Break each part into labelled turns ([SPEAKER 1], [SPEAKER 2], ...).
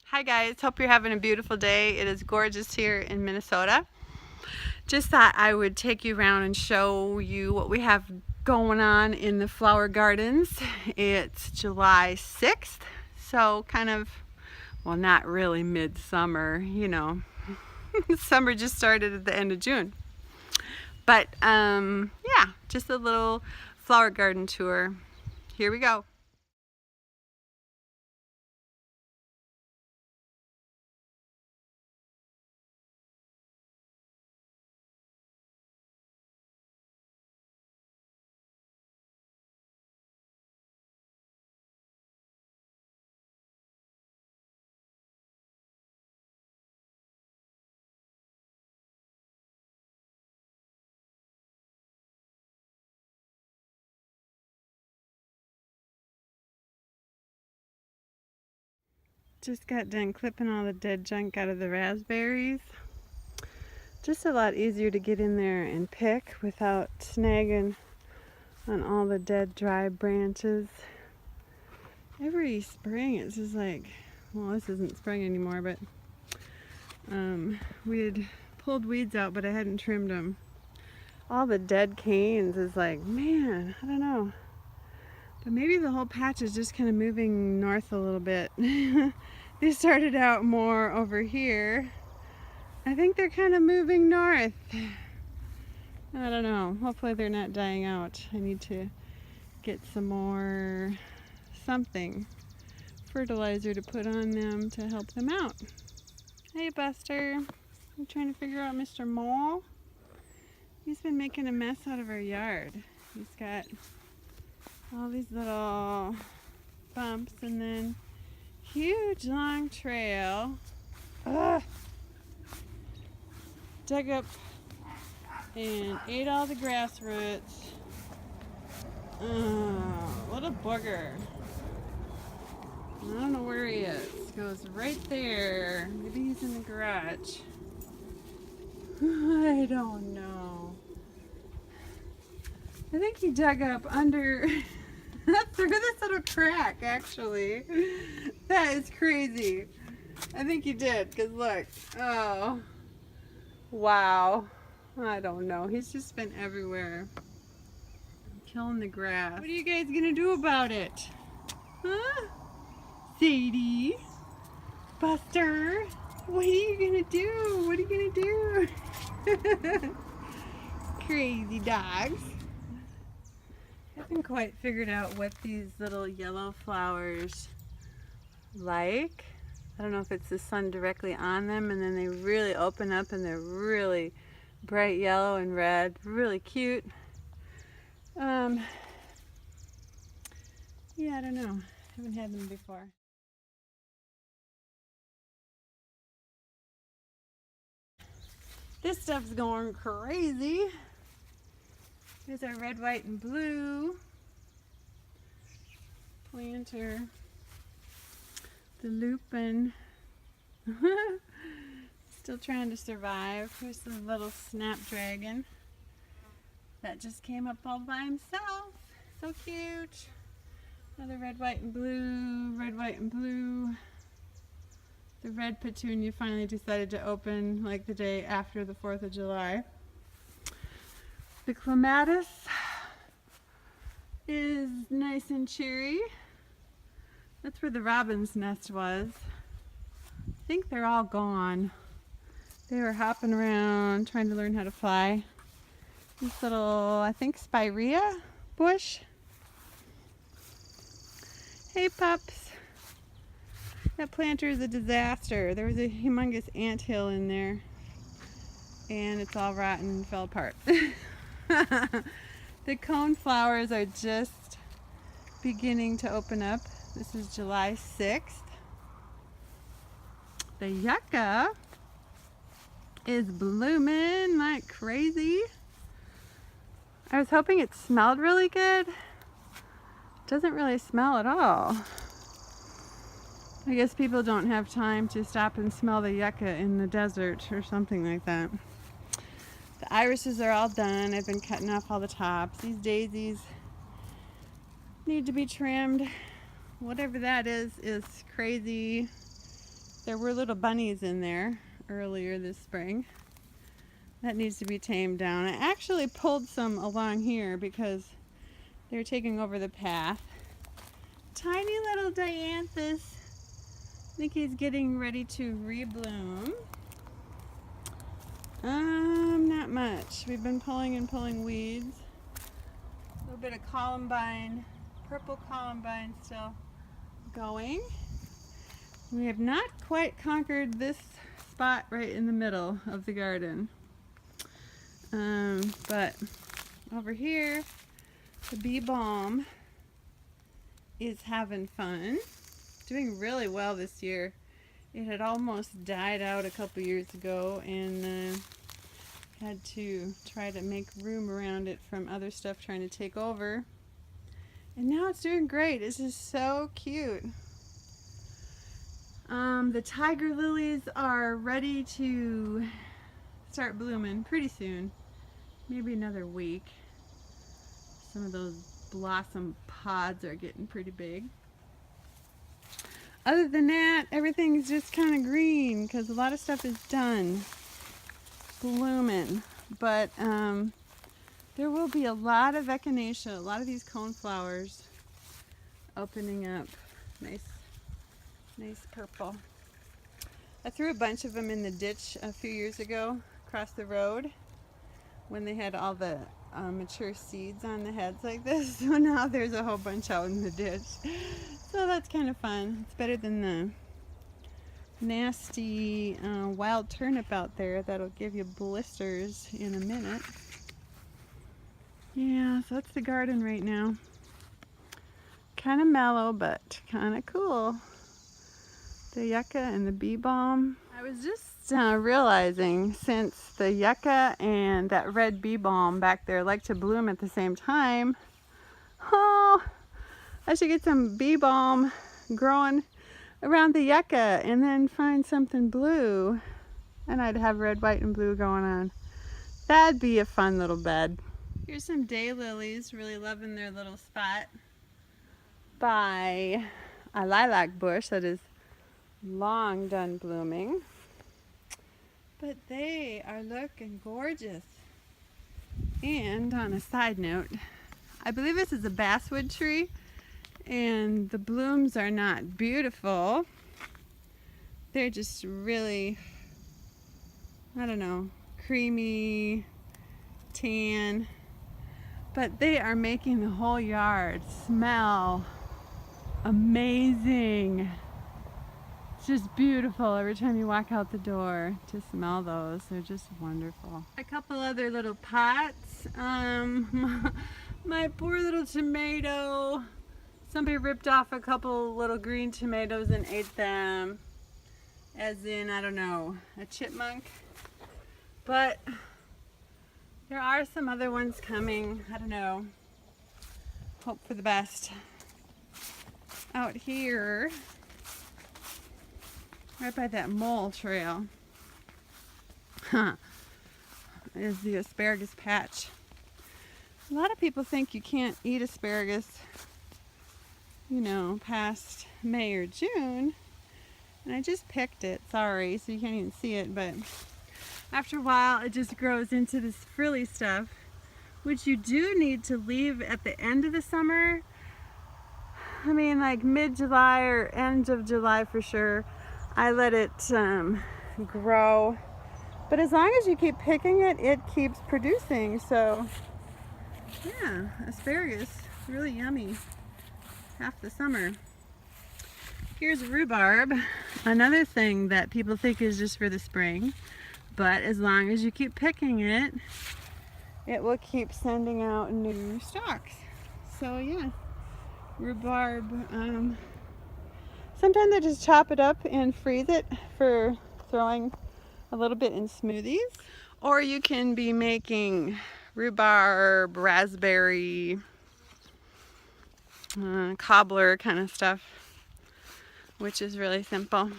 [SPEAKER 1] Hi guys, hope you're having a beautiful day. It is gorgeous here in Minnesota. Just thought I would take you around and show you what we have going on in the flower gardens. It's July 6th, so kind of, well, not really midsummer, you know. Summer just started at the end of June. But yeah, just a little flower garden tour. Here we go. Just got done clipping all the dead junk out of the raspberries. Just a lot easier to get in there and pick without snagging on all the dead dry branches. Every spring it's just like, well, this isn't spring anymore, but we had pulled weeds out, but I hadn't trimmed them. All the dead canes is like, man, I don't know. But maybe the whole patch is just kind of moving north a little bit. They started out more over here. I think they're kind of moving north. I don't know. Hopefully they're not dying out. I need to get some more something, fertilizer to put on them to help them out. Hey Buster, I'm trying to figure out Mr. Mole. He's been making a mess out of our yard. He's got all these little bumps and then huge long trail. Ugh. Dug up and ate all the grass roots. What a booger. I don't know where he is. Goes right there. Maybe he's in the garage. I don't know. I think he dug up under through this little crack, actually. That is crazy. I think he did, because look. Oh. Wow. I don't know. He's just been everywhere. Killing the grass. What are you guys gonna do about it? Huh? Sadie? Buster? What are you gonna do? What are you gonna do? Crazy dogs. I haven't quite figured out what these little yellow flowers like. I don't know if it's the sun directly on them and then they really open up and they're really bright yellow and red. Really cute. Yeah, I don't know. I haven't had them before. This stuff's going crazy. Here's our red, white, and blue planter. The lupin. Still trying to survive. Here's the little snapdragon that just came up all by himself. So cute. Another red, white, and blue. Red, white, and blue. The red petunia finally decided to open like the day after the 4th of July. The clematis is nice and cheery. That's where the robin's nest was. I think they're all gone. They were hopping around trying to learn how to fly. This little, I think, spirea bush. Hey pups. That planter is a disaster. There was a humongous anthill in there and it's all rotten and fell apart. The cone flowers are just beginning to open up. This is July 6th. The yucca is blooming like crazy. I was hoping it smelled really good. It doesn't really smell at all. I guess people don't have time to stop and smell the yucca in the desert or something like that. The irises are all done. I've been cutting off all the tops. These daisies need to be trimmed. Whatever that is crazy. There were little bunnies in there earlier this spring. That needs to be tamed down. I actually pulled some along here because they're taking over the path. Tiny little dianthus. I think he's getting ready to rebloom. Not much. We've been pulling and pulling weeds. A little bit of columbine, purple columbine still going. We have not quite conquered this spot right in the middle of the garden. But over here, the bee balm is having fun. Doing really well this year. It had almost died out a couple years ago and had to try to make room around it from other stuff trying to take over. And now it's doing great. It's just so cute. The tiger lilies are ready to start blooming pretty soon. Maybe another week. Some of those blossom pods are getting pretty big. Other than that, everything's just kind of green because a lot of stuff is done blooming. But there will be a lot of echinacea, a lot of these coneflowers opening up. Nice purple. I threw a bunch of them in the ditch a few years ago across the road when they had all the mature seeds on the heads like this. So now there's a whole bunch out in the ditch. So that's kind of fun. It's better than the nasty wild turnip out there that'll give you blisters in a minute. Yeah, so that's the garden right now. Kind of mellow, but kind of cool. The yucca and the bee balm. I was just realizing since the yucca and that red bee balm back there like to bloom at the same time, oh, I should get some bee balm growing around the yucca and then find something blue, and I'd have red, white, and blue going on. That'd be a fun little bed. Here's some daylilies, really loving their little spot by a lilac bush that is long done blooming. But they are looking gorgeous. And on a side note, I believe this is a basswood tree, and the blooms are not beautiful. They're just really, I don't know, creamy, tan. But they are making the whole yard smell amazing. It's just beautiful every time you walk out the door to smell those. They're just wonderful. A couple other little pots. My poor little tomato. Somebody ripped off a couple little green tomatoes and ate them. As in, I don't know, a chipmunk. But there are some other ones coming. I don't know. Hope for the best. Out here, right by that mole trail, is the asparagus patch. A lot of people think you can't eat asparagus, you know, past May or June. And I just picked it, sorry, so you can't even see it, but after a while it just grows into this frilly stuff, which you do need to leave at the end of the summer. I mean, like mid-July or end of July for sure. I let it grow. But as long as you keep picking it, it keeps producing. So, yeah, asparagus, really yummy. Half the summer. Here's rhubarb, another thing that people think is just for the spring. But as long as you keep picking it, it will keep sending out new stalks. So, yeah. Rhubarb, sometimes I just chop it up and freeze it for throwing a little bit in smoothies, or you can be making rhubarb, raspberry, cobbler kind of stuff, which is really simple.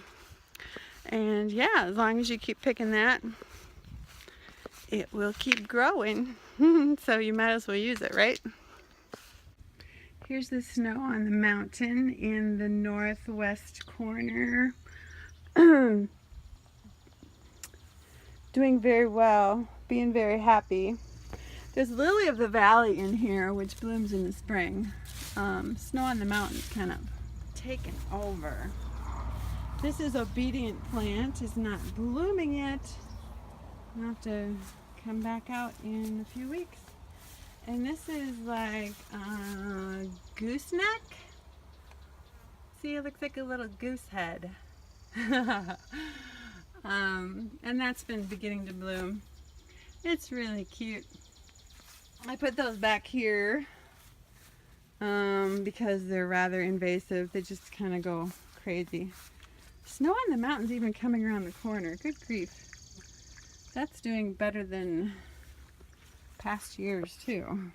[SPEAKER 1] And yeah, as long as you keep picking that, it will keep growing. So you might as well use it, right? Here's the snow on the mountain in the northwest corner doing very well, being very happy. There's Lily of the Valley in here, which blooms in the spring. Snow on the Mountain's kind of taken over. This is Obedient Plant. It's not blooming yet. I'll have to come back out in a few weeks. And this is like gooseneck. See, it looks like a little goose head. And that's been beginning to bloom. It's really cute. I put those back here because they're rather invasive. They just kind of go crazy. Snow on the Mountain's even coming around the corner. Good grief. That's doing better than past years too.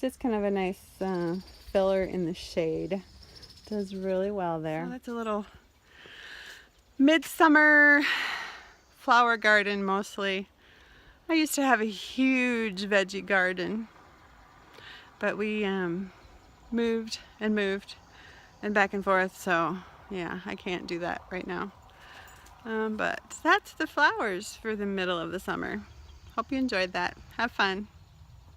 [SPEAKER 1] Just kind of a nice filler in the shade. Does really well there. Oh, that's a little midsummer flower garden mostly. I used to have a huge veggie garden, but we moved and back and forth, so yeah, I can't do that right now. But that's the flowers for the middle of the summer. Hope you enjoyed that. Have fun.